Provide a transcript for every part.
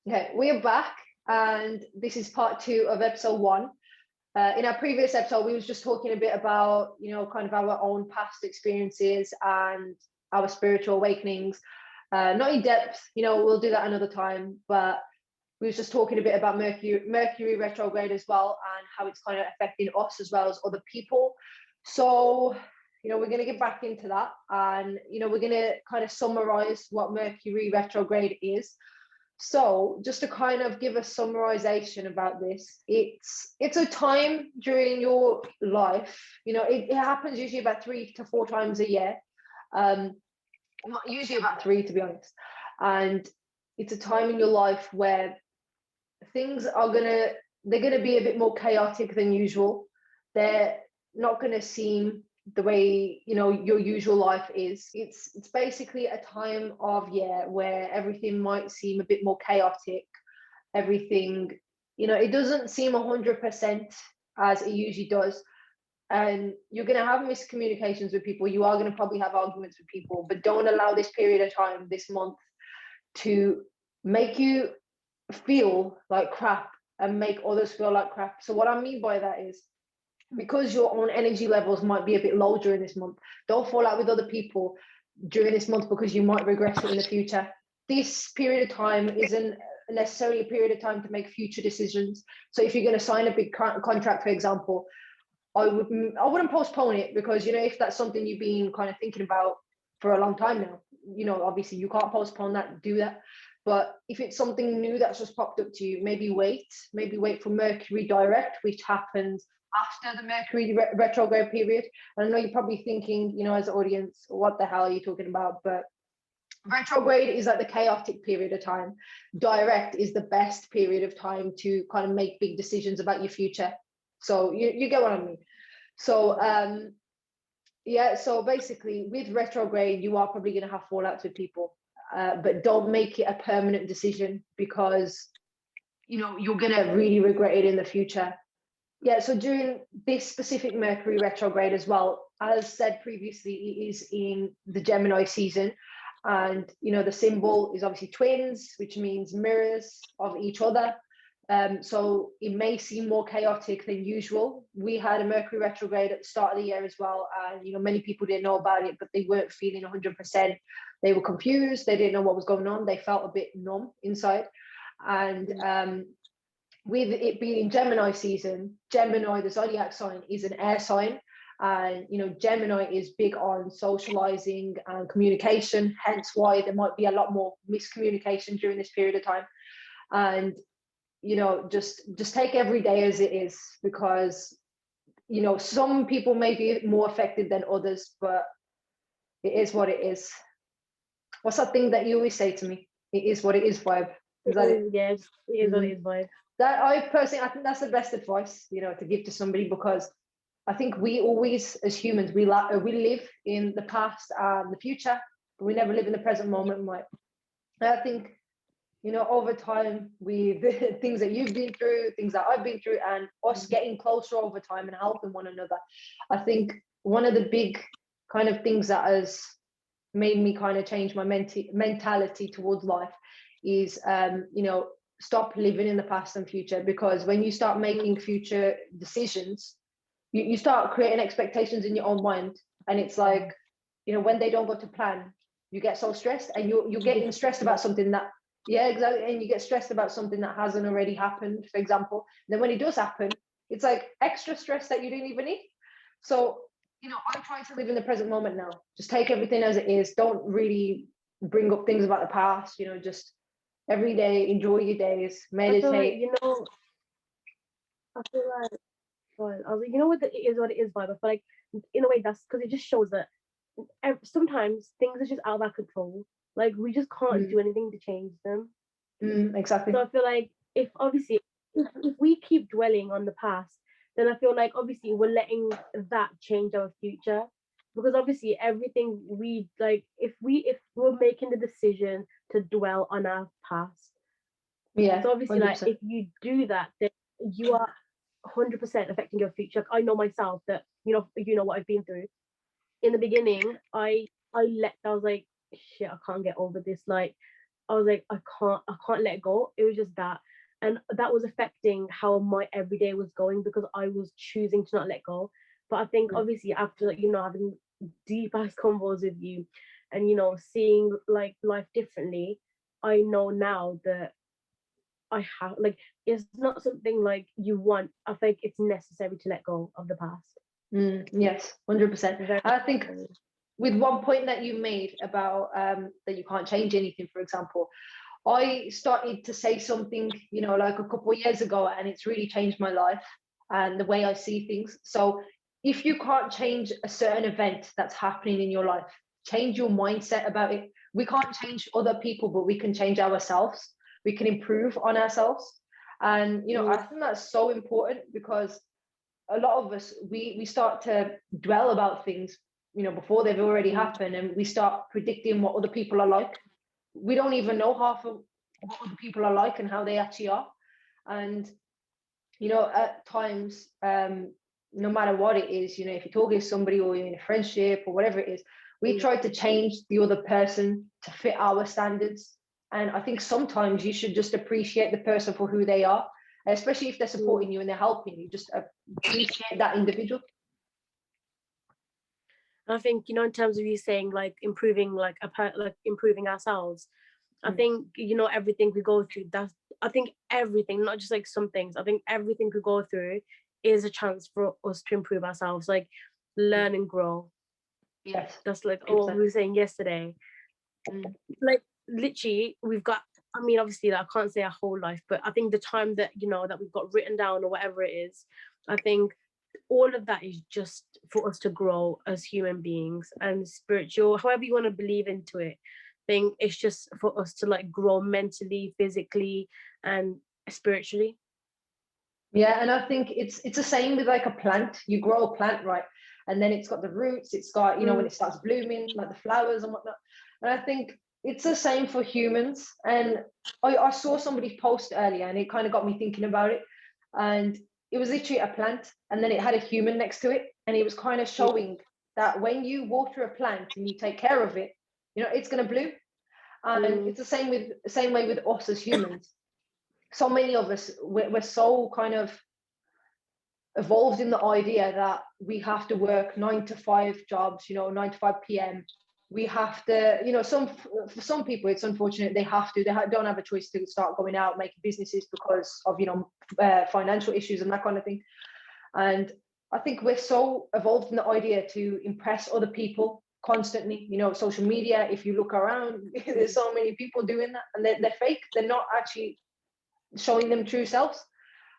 Okay, we are back, and this is part 2 of episode 1. In our previous episode, we was just talking a bit about, kind of our own past experiences and our spiritual awakenings. Not in depth, we'll do that another time, but we was just talking a bit about Mercury retrograde as well, and how it's kind of affecting us as well as other people. So, we're going to get back into that, and, we're going to kind of summarize what Mercury retrograde is. So just to kind of give a summarization about this, it's a time during your life, it happens usually about 3 to 4 times a year, usually about 3 to be honest, and it's a time in your life where things are they're gonna be a bit more chaotic than usual. They're not gonna seem the way your usual life is. It's basically a time of year where everything might seem a bit more chaotic. Everything, it doesn't seem 100% as it usually does, and you're going to have miscommunications with people. You are going to probably have arguments with people, but don't allow this period of time, this month, to make you feel like crap and make others feel like crap. So what I mean by that is, because your own energy levels might be a bit low during this month, don't fall out with other people during this month, because you might regret it in the future. This period of time isn't necessarily a period of time to make future decisions. So if you're going to sign a big contract, for example, I wouldn't postpone it, because if that's something you've been kind of thinking about for a long time now, obviously you can't postpone that, do that. But if it's something new that's just popped up to you, maybe wait for Mercury direct, which happens after the Mercury retrograde period. And I know you're probably thinking, as an audience, what the hell are you talking about? But retrograde is like the chaotic period of time. Direct is the best period of time to kind of make big decisions about your future. So you get what I mean. So so basically with retrograde, you are probably going to have fallouts with people, but don't make it a permanent decision, because you're going to really regret it in the future. Yeah, so during this specific Mercury retrograde as well, as said previously, it is in the Gemini season. And, the symbol is obviously twins, which means mirrors of each other. So it may seem more chaotic than usual. We had a Mercury retrograde at the start of the year as well. And, many people didn't know about it, but they weren't feeling 100%. They were confused. They didn't know what was going on. They felt a bit numb inside. And with it being Gemini season, Gemini, the zodiac sign, is an air sign. And, Gemini is big on socializing and communication, hence why there might be a lot more miscommunication during this period of time. And, just take every day as it is, because, some people may be more affected than others, but it is what it is. What's that thing that you always say to me? It is what it is vibe. Is that it? Yes, it is what it is vibe. That I think that's the best advice, to give to somebody, because I think we always, as humans, we live in the past and the future, but we never live in the present moment. And I think, over time, with things that you've been through, things that I've been through, and us getting closer over time and helping one another, I think one of the big kind of things that has made me kind of change my mentality towards life is, stop living in the past and future. Because when you start making future decisions, you start creating expectations in your own mind, and it's like, when they don't go to plan, you get so stressed, and you're getting stressed about something that, yeah, exactly, and you get stressed about something that hasn't already happened, for example. And then when it does happen, it's like extra stress that you didn't even need. So I try to live in the present moment now. Just take everything as it is. Don't really bring up things about the past. Just every day, enjoy your days, meditate. I feel like, well, I was like, what it is what it is vibe. I feel like, in a way, that's because it just shows that sometimes things are just out of our control. Like, we just can't do anything to change them. Exactly. So I feel like, if we keep dwelling on the past, then I feel like obviously we're letting that change our future. Because obviously everything we like, if we're making the decision to dwell on our past, yeah. So obviously, 100%. like, if you do that, then you are 100% affecting your future. I know myself that you know what I've been through. In the beginning, I was like, shit, I can't get over this. Like, I was like, I can't let go. It was just that. And that was affecting how my everyday was going because I was choosing to not let go. But I think obviously after, having deep ass convos with you and, seeing like life differently, I know now that I have, like, it's not something like you want. I think it's necessary to let go of the past. Yes, 100%. Very I think necessary. with one point that you made about that you can't change anything, for example, I started to say something, like a couple of years ago, and it's really changed my life and the way I see things. So if you can't change a certain event that's happening in your life, change your mindset about it. We can't change other people, but we can change ourselves. We can improve on ourselves. And, I think that's so important because a lot of us, we start to dwell about things, before they've already happened, and we start predicting what other people are like. We don't even know half of what other people are like and how they actually are. And at times, no matter what it is, if you're talking to somebody or you're in a friendship or whatever it is, we try to change the other person to fit our standards. And I think sometimes you should just appreciate the person for who they are, especially if they're supporting you and they're helping you. Just appreciate that individual. I think, in terms of you saying like improving, like improving ourselves, I think, everything we go through, I think everything, not just like some things, I think everything we go through is a chance for us to improve ourselves, like learn and grow. Yes. That's like what we were saying yesterday. Like literally, we've got, I mean, obviously, like, I can't say our whole life, but I think the time that, that we've got written down or whatever it is, I think all of that is just for us to grow as human beings and spiritual, however you want to believe into it. I think it's just for us to like grow mentally, physically, and spiritually. Yeah, and I think it's the same with like a plant. You grow a plant, right? And then it's got the roots, it's got, when it starts blooming, like the flowers and whatnot. And I think it's the same for humans. And I saw somebody post earlier and it kind of got me thinking about it. And it was literally a plant and then it had a human next to it. And it was kind of showing that when you water a plant and you take care of it, it's going to bloom. And it's the same way with us as humans. So many of us, we're so kind of evolved in the idea that we have to work 9 to 5 jobs, 9 to 5 p.m. We have to, for some people, it's unfortunate they have to, don't have a choice to start going out, making businesses because of, financial issues and that kind of thing. And I think we're so evolved in the idea to impress other people constantly, social media. If you look around, there's so many people doing that and they're fake. They're not actually showing them true selves.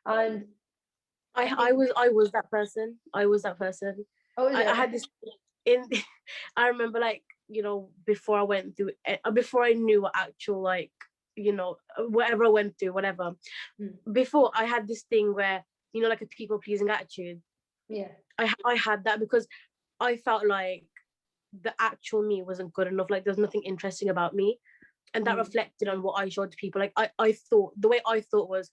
And I was that person. Oh, I had this in I remember, like, before I went through before I knew what actual, like, whatever I went through, whatever, before I had this thing where, like a people pleasing attitude. Yeah. I had that because I felt like the actual me wasn't good enough, like there's nothing interesting about me, and that reflected on what I showed to people. Like I thought, the way I thought was,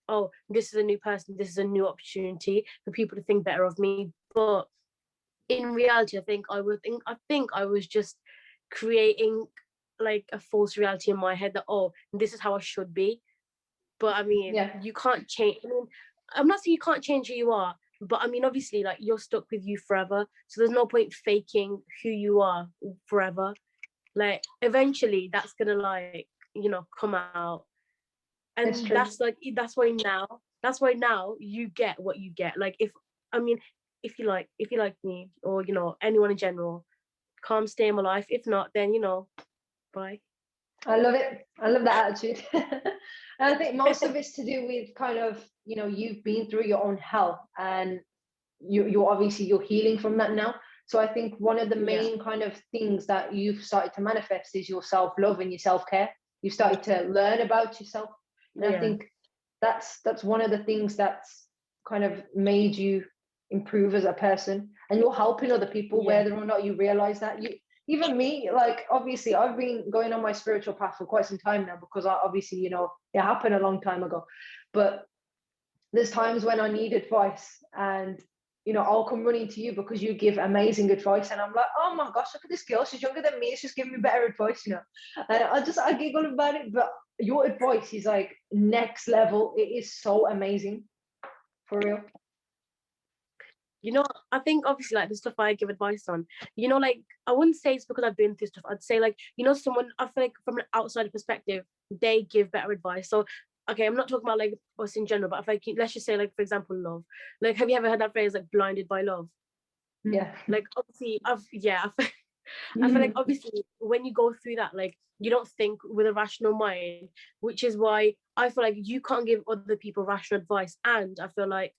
oh, this is a new person, this is a new opportunity for people to think better of me. But in reality, I think I was just creating like a false reality in my head that, oh, this is how I should be. But I mean, you can't change. I mean, I'm not saying you can't change who you are, but I mean, obviously, like, you're stuck with you forever, so there's no point faking who you are forever. Like, eventually that's gonna, like, come out. And that's why now you get what you get. Like, I mean, if you like me, or anyone in general, come stay in my life. If not, then bye. I love it. I love that attitude. And I think most of it's to do with kind of, you've been through your own hell and you're obviously you're healing from that now. So I think one of the main kind of things that you've started to manifest is your self-love and your self-care. You started to learn about yourself. And I think that's one of the things that's kind of made you improve as a person, and you're helping other people whether or not you realize that. Even me, like, obviously I've been going on my spiritual path for quite some time now because obviously it happened a long time ago, but there's times when I need advice, and I'll come running to you because you give amazing advice, and I'm like, oh my gosh, look at this girl, she's younger than me, she's giving me better advice. And I giggle about it, but your advice is like next level. It is so amazing, for real. I think obviously like the stuff I give advice on, like I wouldn't say it's because I've been through stuff. I'd say like, someone, I feel like from an outside perspective, they give better advice. So okay, I'm not talking about like us in general, but if like let's just say like for example love. Like have you ever heard that phrase like blinded by love? Yeah. Like obviously I feel like obviously when you go through that, like you don't think with a rational mind, which is why I feel like you can't give other people rational advice, and I feel like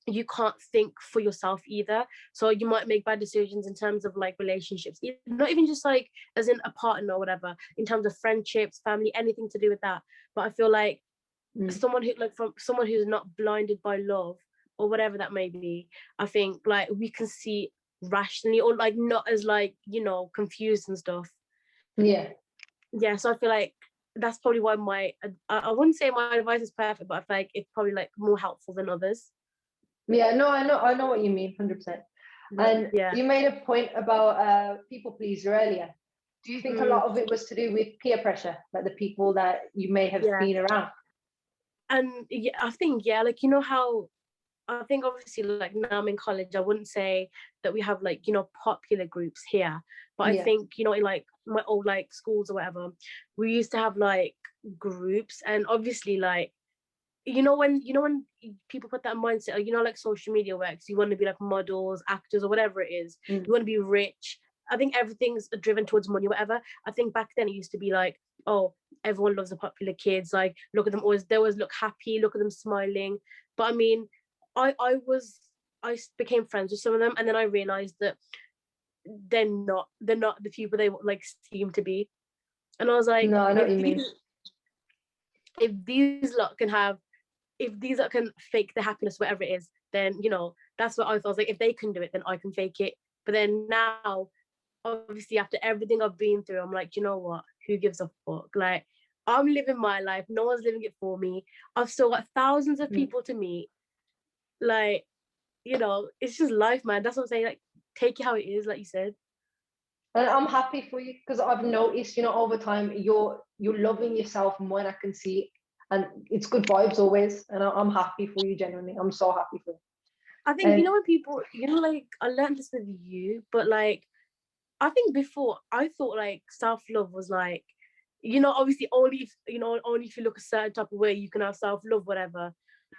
you can't think for yourself either. So you might make bad decisions in terms of like relationships, not even just like as in a partner or whatever, in terms of friendships, family, anything to do with that. But I feel like someone who's not blinded by love or whatever that may be, I think like we can see rationally, or like not as like confused and stuff. Yeah. So I feel like that's probably why I wouldn't say my advice is perfect, but I feel like it's probably like more helpful than others. Yeah, no, I know what you mean, 100%. And you made a point about people pleaser earlier. Do you think a lot of it was to do with peer pressure, like the people that you may have been around? And I think like how I think obviously like now I'm in college, I wouldn't say that we have like popular groups here, but I think in like my old like schools or whatever, we used to have like groups, and obviously like when people put that mindset, like social media works, you want to be like models, actors, or whatever it is, you want to be rich. I think everything's driven towards money or whatever. I think back then it used to be like, oh, everyone loves the popular kids, like look at them, they always look happy, look at them smiling. But I mean, I became friends with some of them, and then I realized that they're not the people they like seem to be. And I was like, no, I know what you mean. If these lot can fake the happiness, whatever it is, then that's what I thought. I was like, if they can do it, then I can fake it. But then now, obviously, after everything I've been through, I'm like, you know what? Who gives a fuck? Like, I'm living my life. No one's living it for me. I've still got thousands of people to meet. Like, it's just life, man. That's what I'm saying. Like, take it how it is, like you said. And I'm happy for you because I've noticed, over time, you're loving yourself more than I can see. And it's good vibes always. And I'm happy for you, genuinely. I'm so happy for you. I think, when people, like, I learned this with you, but like, I think before I thought like self-love was like, obviously only if you look a certain type of way, you can have self-love, whatever.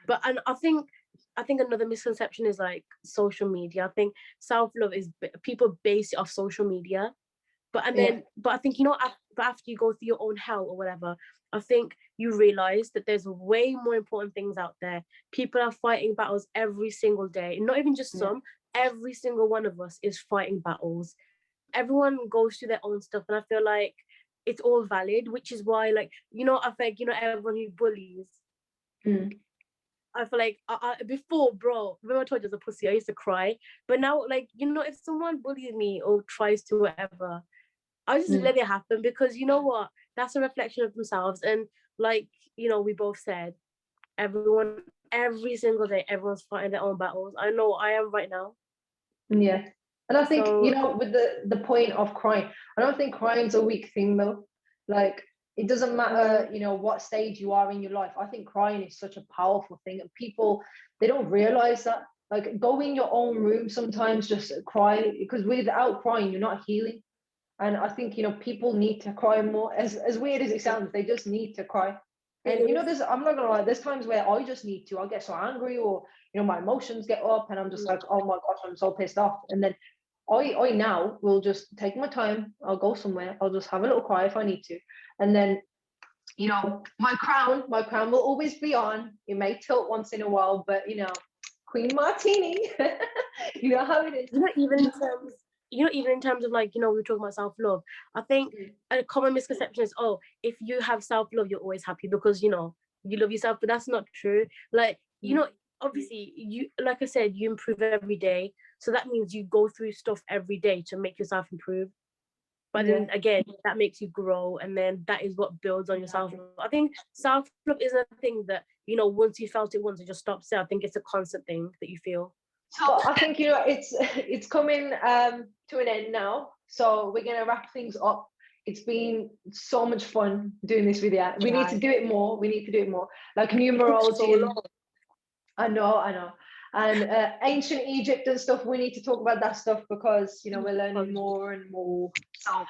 But, and I think another misconception is like social media. I think self-love is people base it off social media. But I think after you go through your own hell or whatever, I think you realize that there's way more important things out there. People are fighting battles every single day, not even just some. Every single one of us is fighting battles. Everyone goes through their own stuff, and I feel like it's all valid, which is why, like, I feel like everyone who bullies. I feel like before, bro, remember I told you I was a pussy, I used to cry. But now, like, if someone bullies me or tries to whatever, I just let it happen, because you know what? That's a reflection of themselves. And like, we both said, every single day, everyone's fighting their own battles. I know I am right now. Yeah. And I think, with the point of crying, I don't think crying's a weak thing though. Like, it doesn't matter, what stage you are in your life. I think crying is such a powerful thing. And people, they don't realize that. Like, go in your own room sometimes, just cry, because without crying, you're not healing. And I think, people need to cry more. As weird as it sounds, they just need to cry. And, I'm not going to lie, there's times where I just need to. I get so angry, or, my emotions get up, and I'm just like, oh my gosh, I'm so pissed off. And then I now will just take my time. I'll go somewhere. I'll just have a little cry if I need to. And then, my crown will always be on. It may tilt once in a while, but, Queen Martini, you know how it is. Even in terms of like, we were talking about self-love, I think a common misconception is, oh, if you have self-love, you're always happy because, you love yourself. But that's not true. Like, obviously, you, like I said, you improve every day. So that means you go through stuff every day to make yourself improve. But then again, that makes you grow, and then that is what builds on your self-love. I think self-love isn't a thing that, once you felt it once, it just stops there. I think it's a constant thing that you feel. So I think, it's coming to an end now. So we're gonna wrap things up. It's been so much fun doing this with you. We need to do it more. We need to do it more. Like numerology. long. I know. And ancient Egypt and stuff, we need to talk about that stuff because, we're learning more and more. So,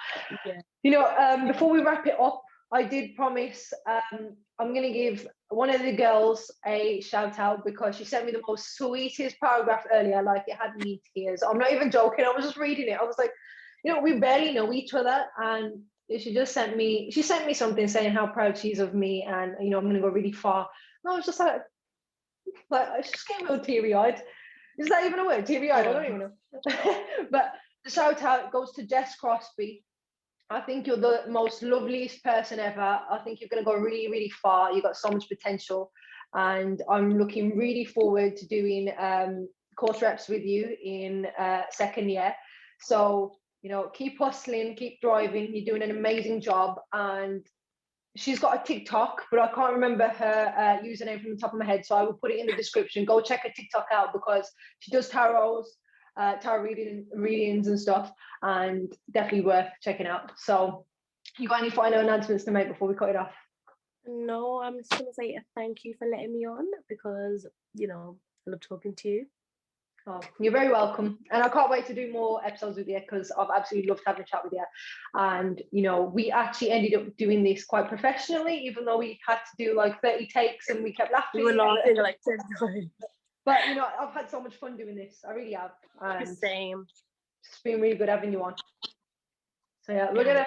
before we wrap it up, I did promise I'm going to give one of the girls a shout out because she sent me the most sweetest paragraph earlier. Like, it had me in tears. I'm not even joking. I was just reading it. I was like, we barely know each other. And she sent me something saying how proud she is of me and, I'm going to go really far. And I was just like, I just came all teary-eyed. Is that even a word? Teary-eyed? I don't even know. But the shout out goes to Jess Crosby. I think you're the most loveliest person ever. I think you're going to go really, really far. You've got so much potential. And I'm looking really forward to doing course reps with you in second year. So, keep hustling, keep driving. You're doing an amazing job. And she's got a TikTok, but I can't remember her username from the top of my head. So I will put it in the description. Go check her TikTok out because she does tarot readings and stuff, and definitely worth checking out. So you got any final announcements to make before we cut it off? No, I'm just gonna say thank you for letting me on because I love talking to you. Oh, you're very welcome, and I can't wait to do more episodes with you because I've absolutely loved having a chat with you. And we actually ended up doing this quite professionally, even though we had to do like 30 takes and we kept laughing. We were laughing like 10 times. But I've had so much fun doing this. I really have. And same. It's been really good having you on. So yeah, we're gonna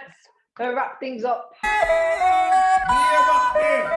wrap things up.